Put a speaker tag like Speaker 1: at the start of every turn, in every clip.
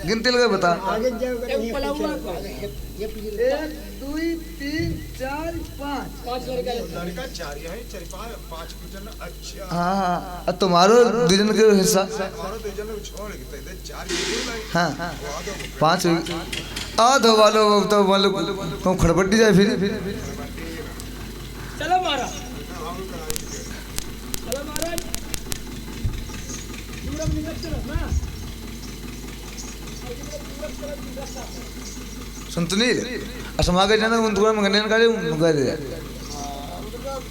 Speaker 1: गिनती लगे बता।
Speaker 2: 1 2 3 4 5
Speaker 3: लड़का 4 है 4 5 कुछ ना। अच्छा
Speaker 1: हाँ तुम्हारो दुजन के हिस्सा
Speaker 3: हमारा तो जन छोड़ के ते 4
Speaker 1: हाँ 5 आधो वालो तो वालो कौन खड़बड्डी जाए फिर।
Speaker 2: चलो महाराज चलो महाराज पूरब निकल चलो ना
Speaker 1: सुनतनील असमागे जाना उन दूर में गन्ने निकाले उन गए दे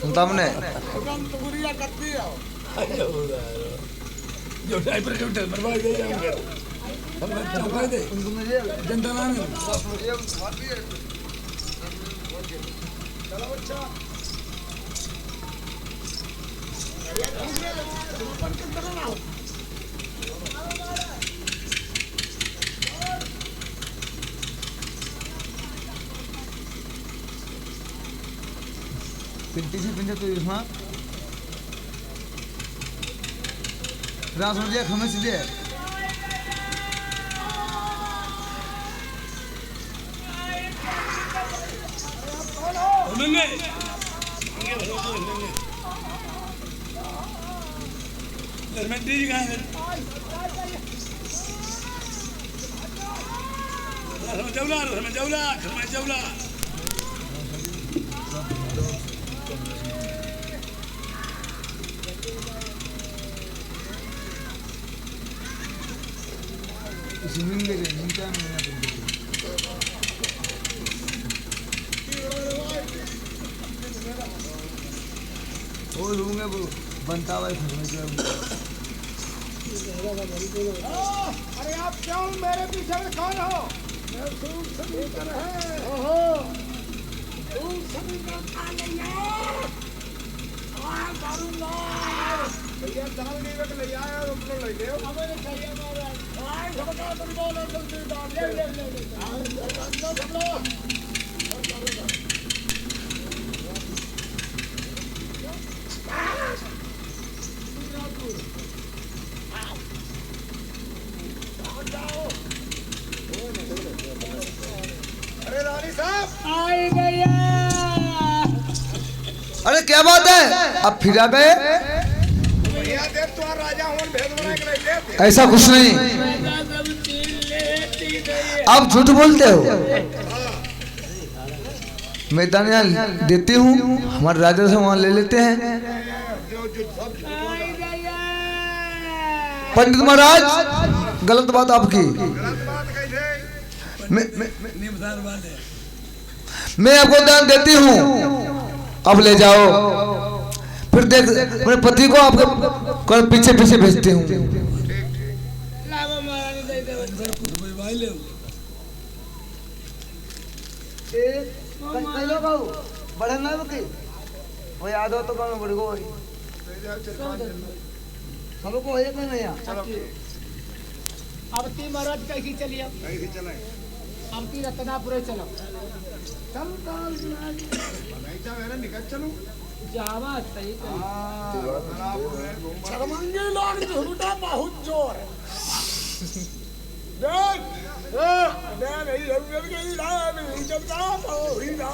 Speaker 1: सुनता हमने
Speaker 3: हम तो गुरिया करती है
Speaker 4: जो टाइपर जो टेल मरवा दे जाएंगे हम चौका दे जनता ना
Speaker 3: चलो अच्छा
Speaker 1: पिंटी से पिंटे तो इसमें रात हो जाए खमे सीधे
Speaker 4: उन्होंने धर्मेंद्र जी कहाँ है? धर्मेंद्र
Speaker 1: स्विमिंग ले गए नीचे में ना वो लूंगे वो बनता हुआ
Speaker 3: अरे आप क्यों मेरे पीछे में कौन हो? मैं सूख सभी कर है ओहो सूख सभी कर खा लिया करूंगा भैया दाल नहीं रख ले आया और अपना ले ले हमें चाहिए हमारा आए सबका तुम बोलो जल्दी दाल ले अरे रानी साहब
Speaker 2: आई गया।
Speaker 1: अरे क्या बात है अब फिर आ गए
Speaker 3: भैया देख तो राजा हूं भेद बना के ले दे
Speaker 1: ऐसा कुछ नहीं आप झूठ बोलते हो मैं दानिया देती हूँ हमारे राजा से वहाँ ले लेते हैं पंडित महाराज गलत बात आपकी मैं आपको दान देती हूँ अब ले जाओ फिर देख मेरे पति को आपके पीछे पीछे भेजती हूँ बड़े ना वो याद हो तो कौन बड़ी को सबको एक नहीं
Speaker 2: अब ती महाराज कैसी चलिए
Speaker 3: कैसे चले
Speaker 2: अब ती रत्नापुर चलो
Speaker 3: चल दाल नहीं चाहे ना निकल चलो
Speaker 2: जावा सही
Speaker 3: शर्मंगे लोग झुमटा बहुत जोर देख मैं नहीं हम गई ना नहीं जब ना हो ही ना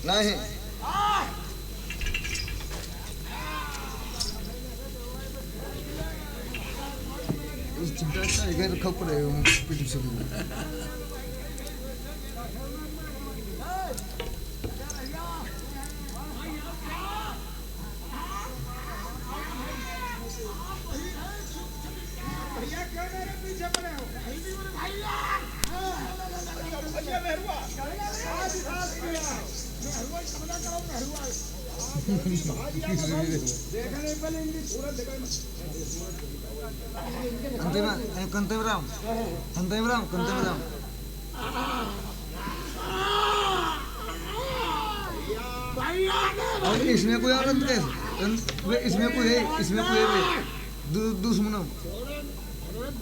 Speaker 1: नहीं चिंता इधर रखा पड़े पीठ से
Speaker 3: भैया क्यों मेरे पीछे पड़े हो भैया भैया मेहरुआ आज साथ किया मेहरुआ समझा करो मेहरुआ देखने पहले इनकी सूरत देखो
Speaker 1: कंतेमराम इसमें कोई औरत कैसे इसमें कोई है दुश्मन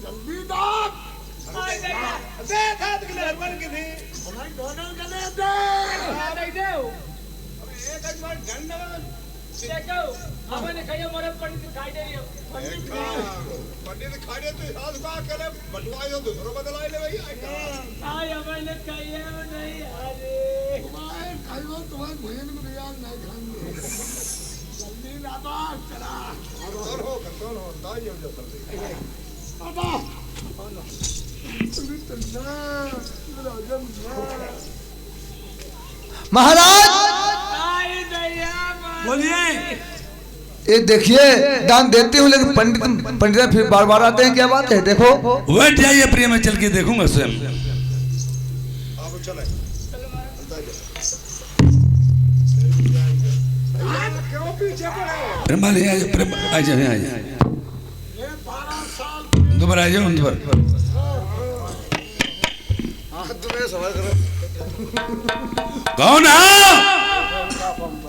Speaker 3: जल्दी दांत देखा तो मेहरबान की थी हमारी दोनों गले दे
Speaker 2: नहीं दे
Speaker 3: अबे एक बार गंड
Speaker 2: देखो हमने कहीं मोरे पंडित खाई दे रही हो
Speaker 3: पंडित खाड़े तो हाथ बा करे बटवाई तो दूसरा बदलाई ले भाई
Speaker 2: आई हमने कहीं नहीं अरे
Speaker 3: तुम्हारे खाइबो तुम्हारे भोजन में रियाज नहीं खाएंगे जल्दी लाबा चला कौन हो ताई हो जल्दी बाबा
Speaker 1: महाराज
Speaker 2: आई दया
Speaker 4: बोलिए।
Speaker 1: ये देखिए दान देते हूँ लेकिन पंडित फिर बार बार आते हैं, क्या बात है? देखो
Speaker 4: बैठ जाइए प्रिय, मैं चल के देखूंगा स्वयं।
Speaker 3: अब चले क्यों पीछे पड़े हो
Speaker 4: प्रेमाली आ जाओ, आ जाओ, आ जाओ,
Speaker 3: ये 12 साल
Speaker 4: दोबारा आ जाओ, दोबारा।
Speaker 3: तुम्हें सवाल करो
Speaker 4: कौन है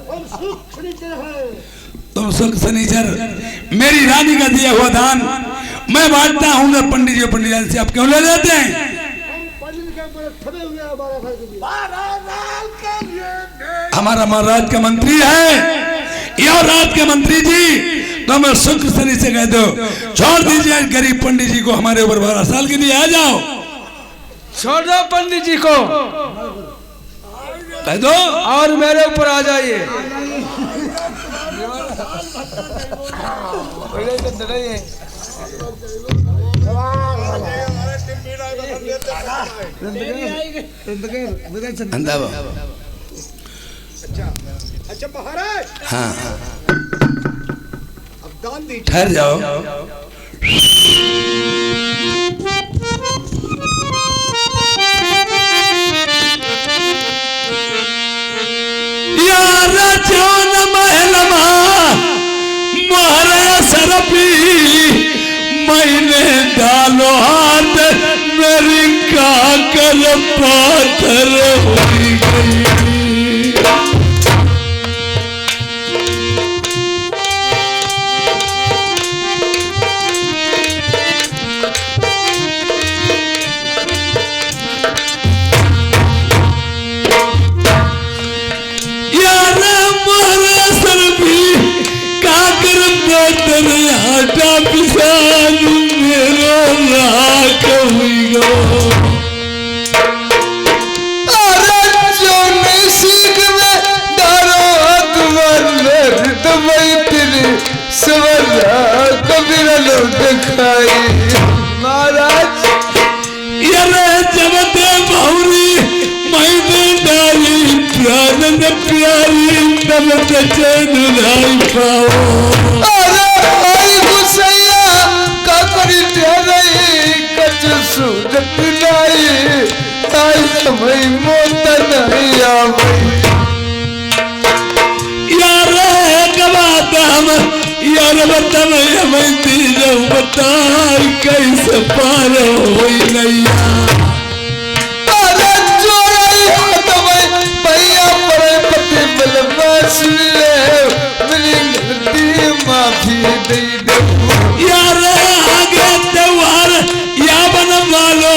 Speaker 3: हम सुख खरीदते हैं
Speaker 4: तुम? सुख शनिचर मेरी रानी का दिया हुआ दान मैं बांटता हूँ ना पंडित जी, पंडित जी से आप क्यों ले लेते हैं?
Speaker 3: हम पंडित के ऊपर खड़े हुए हैं 12 साल के लिए 12 साल के लिए
Speaker 4: हमारा महाराज का मंत्री है या राज के मंत्री जी, तो मैं शुक्र शनि से कह दो छोड़ दीजिए गरीब पंडित जी को, हमारे ऊपर 12 साल के लिए आ जाओ।
Speaker 1: छोड़ दो पंडित जी को
Speaker 4: कह दो
Speaker 1: और मेरे ऊपर आ जाइए।
Speaker 4: अंदावा।
Speaker 3: अच्छा महाराज
Speaker 4: हाँ
Speaker 3: अब दान दीजिए
Speaker 4: ठहर जाओ। यार जान महलमा मोहरा सरपी मैंने डालो हाथ मेरी काकर पाथर हुई गई। आटा पिसान मेरो राख हुई गो।
Speaker 1: अरे जो नहीं सीख में डालो अकबर दवाई तेरी सवरा कबीर लो दिखाई। महाराज
Speaker 4: ये जब दे बहुरी मैंने डाली प्यार न प्यारी तब चैन नहीं पाओ।
Speaker 1: आई गुसैया का करी तेरी कच सूरत नहीं आई समय मोत नहीं आवई।
Speaker 4: यार गवाता हम यार बता मैं तीजो बता कैसे पार होई नैया।
Speaker 1: अरे जोड़ाई हाथ में भैया परे पति बलवास ले मेरी गलती माफी दे दो।
Speaker 4: यार आगे त्योहार या बन वालो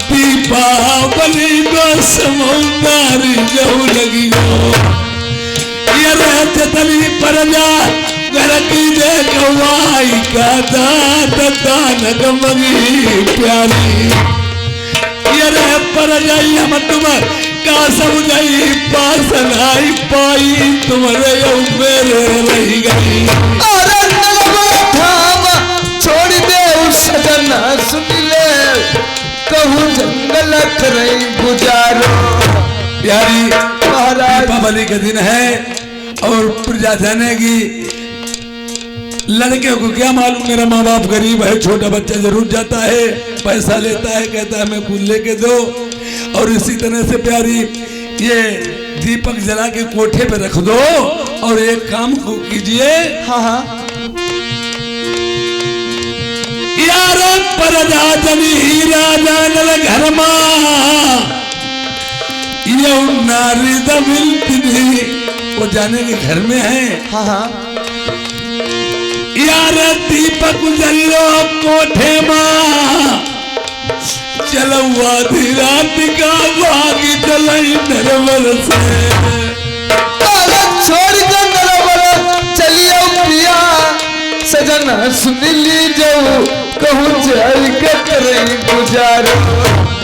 Speaker 4: दीपावली को समुंदारी जाऊ लगी हो। यार चतली पर जा घर की दे गवाई का दात दान गमगी प्यारी। यार पर जाई हम तुम का समझाई पासनाई पाई तुम्हारे मेरे रही गई।
Speaker 1: अरे नलवा थाम छोड़ दे उस सजना सुन ले कहूँ जंगल करे गुजारो।
Speaker 4: प्यारी
Speaker 1: महाराज
Speaker 4: दीपावली का दिन है और प्रजा जानेगी। लड़के को क्या मालूम मेरा माँ बाप गरीब है, छोटा बच्चा जरूर जाता है पैसा लेता है कहता है मैं कुछ लेके दो। और इसी तरह से प्यारी ये दीपक जला के कोठे पे रख दो और एक काम को कीजिए।
Speaker 1: हाँ हाँ
Speaker 4: यार परजा जनी राजा नल घर मां ये नारी दबिलती वो जाने के घर में है।
Speaker 1: हाँ हाँ
Speaker 4: यार दीपक जल्लो कोठे मां आधी रात का भागी चलाई नरवर से।
Speaker 1: अरे छोड़ कर नरवर चलियो पिया सजन सुन लीजो कहूँ जाई के करे गुजारो।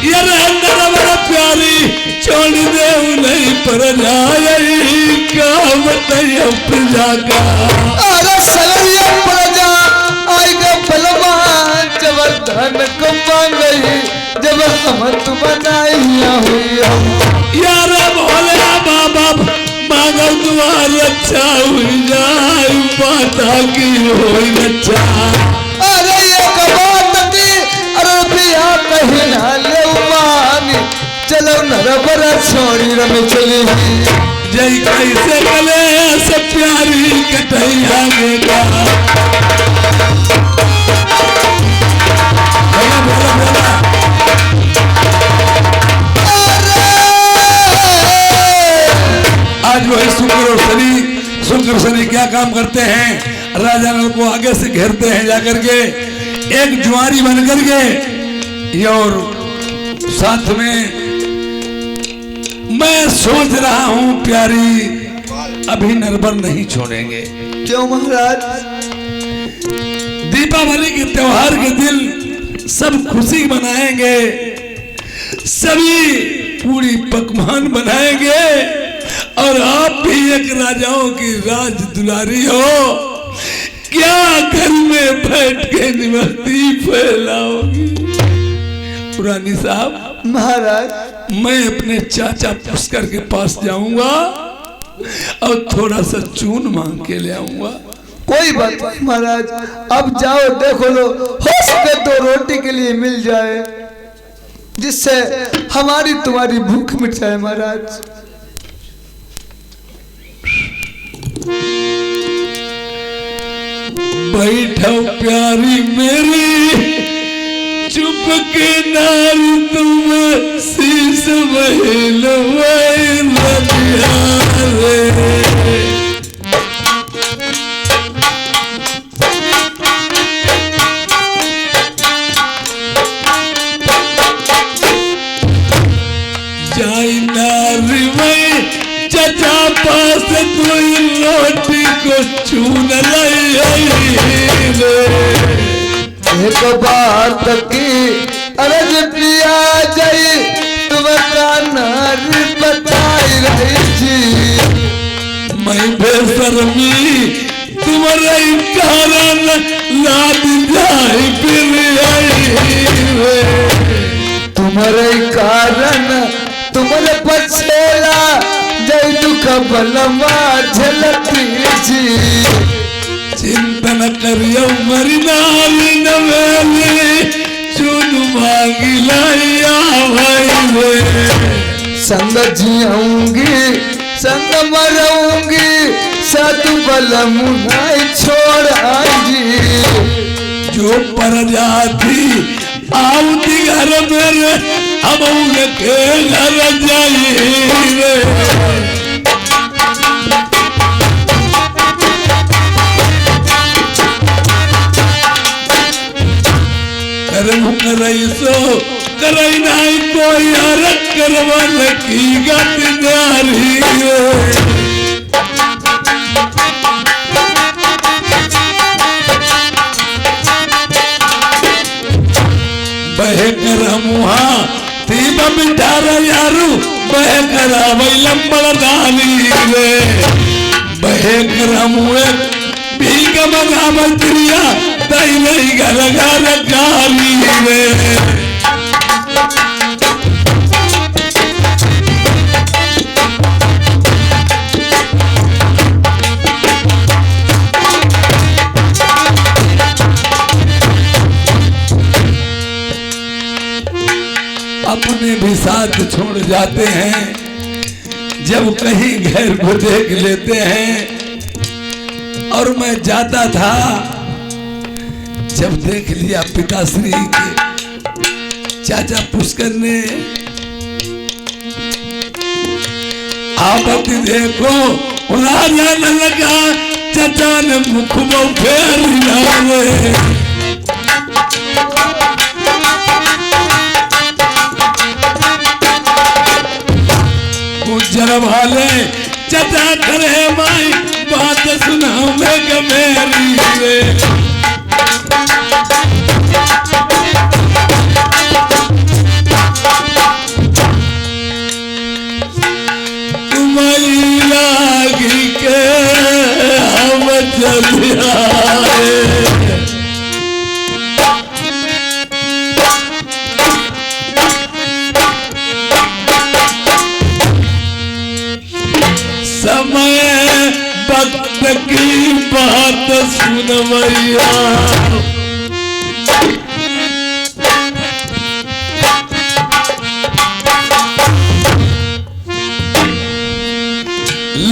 Speaker 4: ये नरवर प्यारी छोड़ दे नहीं पर जाई का बताइए प्रजा का।
Speaker 1: अरे सलैया प्रजा आई का बलवा जबरदन को गई जब हम बनाइया हुई हम।
Speaker 4: यार भोले बाबा मांगो द्वार अच्छा हुई जाए माता की होई अच्छा।
Speaker 1: अरे ये बात की अरे पिया कहीं ना ले मानी चलो नरबर छोड़ी रमे चली।
Speaker 4: जय कैसे गले से प्यारी कटैया बेटा। आज वो है शुक्र और शनि क्या काम करते हैं, राजा नल को आगे से घेरते हैं जाकर के एक जुआरी बन करके। और साथ में मैं सोच रहा हूं प्यारी अभी नरबर नहीं छोड़ेंगे।
Speaker 1: क्यों महाराज?
Speaker 4: दीपावली के त्योहार के दिन सब खुशी मनाएंगे, सभी पूरी पकवान बनाएंगे और आप भी एक राजाओं की राज दुलारी हो, क्या घर में बैठ के निमस्ती फैलाओगी? पुरानी साहब
Speaker 1: महाराज
Speaker 4: मैं अपने चाचा पुष्कर के पास जाऊंगा और थोड़ा सा चून मांग के ले आऊंगा।
Speaker 1: कोई बात नहीं महाराज, अब जाओ देखो लो हो सके तो रोटी के लिए मिल जाए जिससे हमारी तुम्हारी भूख मिट जाए महाराज।
Speaker 4: बैठो प्यारी मेरी चुप के नाल तुम शीश महल जाई नारी में चचा पास कोई रोटी को चून
Speaker 1: एक बार तकी अरज पिया जाई तुम्हारा नारी बताई रही थी।
Speaker 4: मैं बेशर्मी तुम्हारे कारण लाद जाए फिर आई
Speaker 1: तुम्हारे कारण तुम्हारे पछेला जय दुख बलमा झलती जी।
Speaker 4: चिंतन करियो मरी नारी नवेली चुन मांगी लाया भाई
Speaker 1: संग जियाऊंगी संग मरूंगी साधु बलम नहीं छोड़ आएगी।
Speaker 4: जो प्रजाति आउती घर मेरे अब उनके घर जाइए करई सो करई नहीं कोई हरक करवन की गत नारी बह कर मुहा तीब बिठार यारू बह कर वही लंबड़ डाली रे बह कर मुए भीग मगा मंत्रिया दई नहीं घर घर गाली रे। अपने भी साथ छोड़ जाते हैं, जब कहीं घर को देख लेते हैं। और मैं जाता था, जब देख लिया पिताश्री के चाचा पुष्कर ने आपत्ति देखो राजा न लगा चाचा ने मुख में फेर लिया। संभाले चचा करे माई बात सुनाओ मैं मेरी रे तुम्हारी लागी के हम चल आए समय वक्त की बात सुन मैया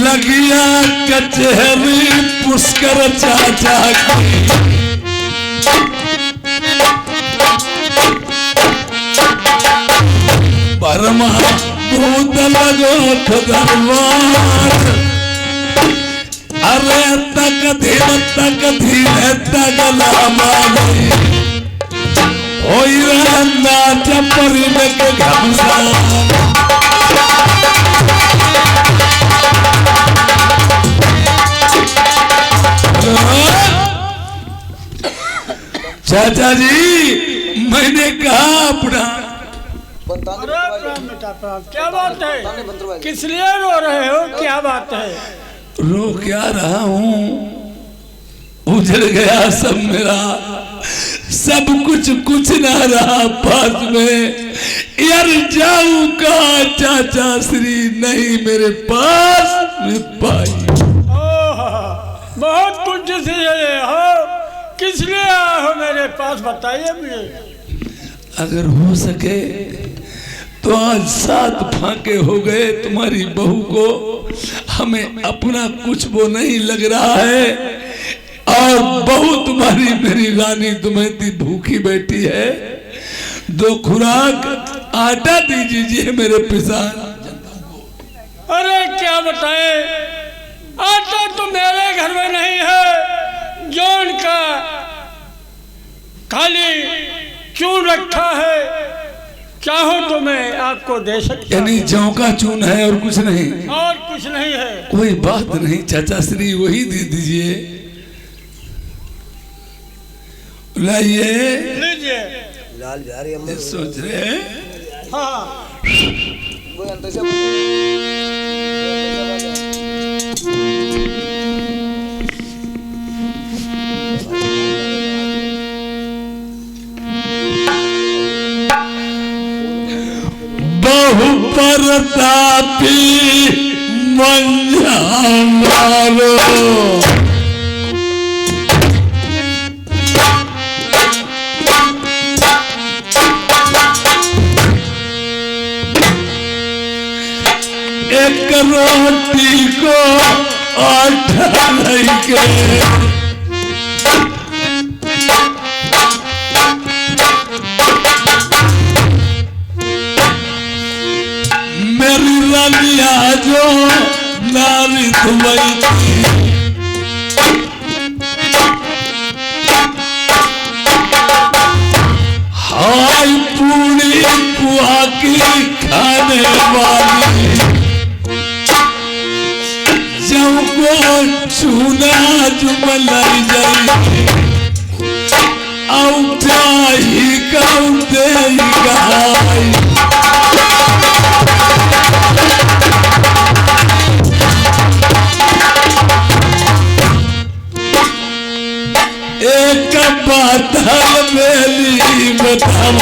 Speaker 4: लगिया कचहरी पुष्कर चाचा की परमा भूत लगो दरबार अरे तक धीरे तक लामा होई रहना चपरी में के घमसा चाचा जी मैंने कहा अपना
Speaker 2: क्या बात है? किस लिए रो रहे हो? क्या बात है?
Speaker 4: रो क्या रहा हूँ, उजड़ गया सब मेरा, सब कुछ ना रहा पास में। यार जाऊं का चाचा श्री नहीं मेरे पास में पाई।
Speaker 2: बहुत कुछ से हो, किस लिए आए हो मेरे पास बताइए मुझे।
Speaker 4: अगर हो सके तो आज 7 फाके हो गए तुम्हारी बहू को, हमें अपना कुछ वो नहीं लग रहा है, और बहू तुम्हारी मेरी रानी तुम्हें इतनी भूखी बैठी है, 2 खुराक आटा दीजिए मेरे पिसान।
Speaker 2: अरे क्या बताए, आटा तो मेरे घर में नहीं है, जौन का खाली चून रखा है, चाहो तो मैं आपको दे सकता।
Speaker 4: यानी जौ का चून है और कुछ नहीं?
Speaker 2: और कुछ नहीं है।
Speaker 4: कोई बात नहीं चाचा श्री, वही दे दीजिए। लाइए,
Speaker 2: लीजिए।
Speaker 5: लाल जा रही है,
Speaker 4: सोच रहे हैं।
Speaker 2: हाँ
Speaker 4: बहु परतापी मंझा मारो, एक रोटी को 8 के मेरी रानिया जो नारी तुम्हारी थी, हाय पूरी पुआ की खाने वाली, जब को चूना जुमलाई जाई, औटाई कौते गाई, एक बात मेली बताओ,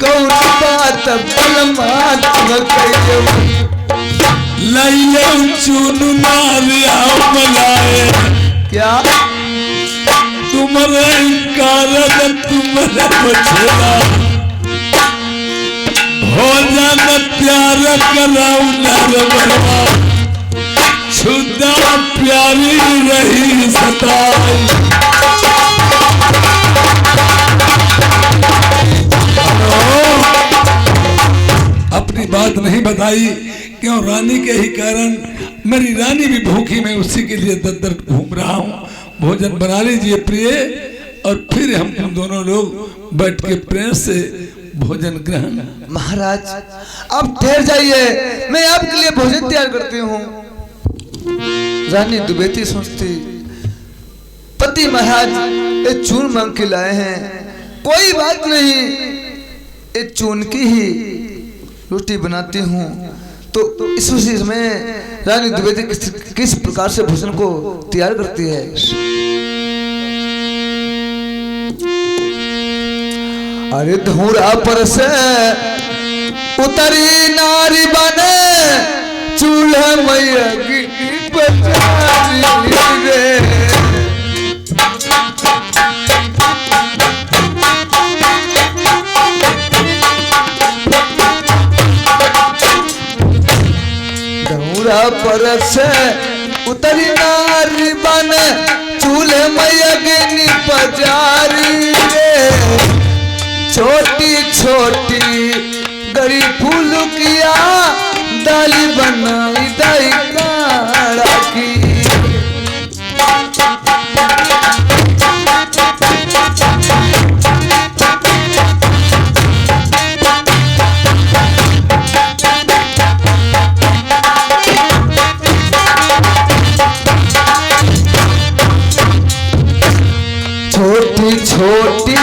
Speaker 1: कौन बात बलमात कहियो,
Speaker 4: लइले चुन मारिया मलाए,
Speaker 1: क्या
Speaker 4: तुम्हारे कारण तुम्हारे बचला, भोजन प्यार कराऊ नरवा, शुद्धा प्यारी रही सताई। अपनी बात नहीं बताई, क्यों रानी के ही कारण, मेरी रानी भी भूखी, मैं उसी के लिए दर दर घूम रहा हूँ। भोजन बना लीजिए प्रिय, और फिर हम तुम दोनों लोग बैठ के प्रेम से भोजन ग्रहण।
Speaker 1: महाराज आप ठहर जाइए, मैं आपके लिए भोजन तैयार करती हूँ। रानी दुबेती सोचती, पति महाराज ये चून मांग के लाए हैं, कोई बात नहीं, ये चून की ही रोटी बनाती हूँ। तो इस विशेष में रानी द्विवेदी किस प्रकार से भोजन को तैयार करती है। अरे धूरा पर से उतरी नारी बने, चूल्हा मैया की पचारी रे। धूरा पर से उतरी नारी बने, चूल्हे मैया की पचारी रे। छोटी छोटी गरी फूल किया, दाली बनाई दाई काढ़ा की। छोटी छोटी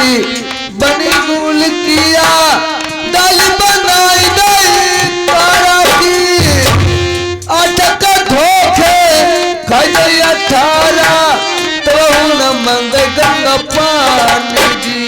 Speaker 1: बनी मूल किया, दाल बनाई दाई काढ़ा की। आटा का धोखे खाई 18, तो न मंगे गंगा पानी जी।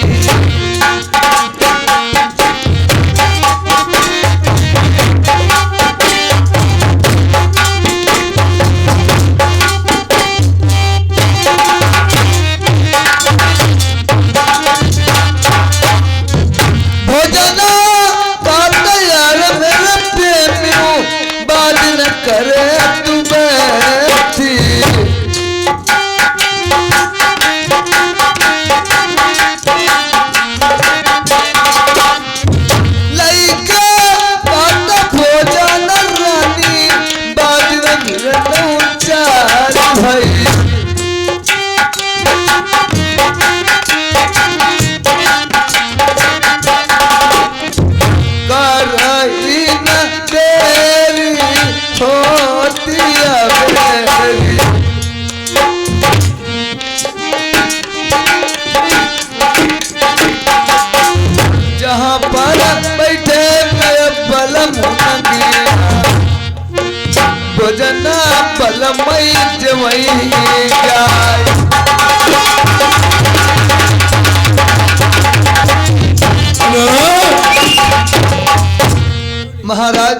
Speaker 1: जहाँ पर बैठे बलम भोजना बलमई जवई महाराज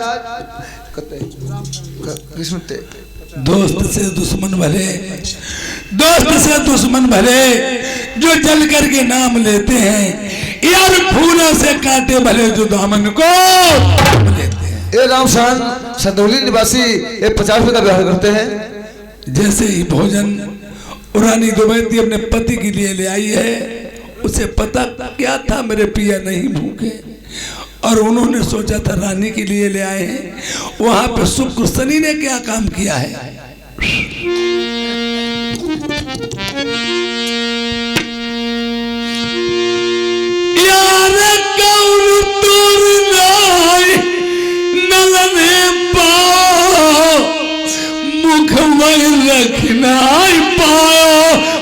Speaker 4: दोस्त से दुश्मन भले, दोस्त से दुश्मन भले, जो जल करके नाम लेते हैं, यार फूलों से काटे भले जो दामन को लेते हैं।
Speaker 1: ये रामसान संदौली निवासी ये 50 रुपए का व्यवहार करते हैं।
Speaker 4: जैसे ही भोजन रानी द्विवेदी अपने पति के लिए ले आई है, उसे पता क्या था मेरे पिया नहीं भूखे, और उन्होंने सोचा था रानी के लिए ले आए हैं। वहां पे शुक्र शनि ने क्या काम किया है। यार कौन तोर नाय नलने पाओ, मुख में रखना पाओ,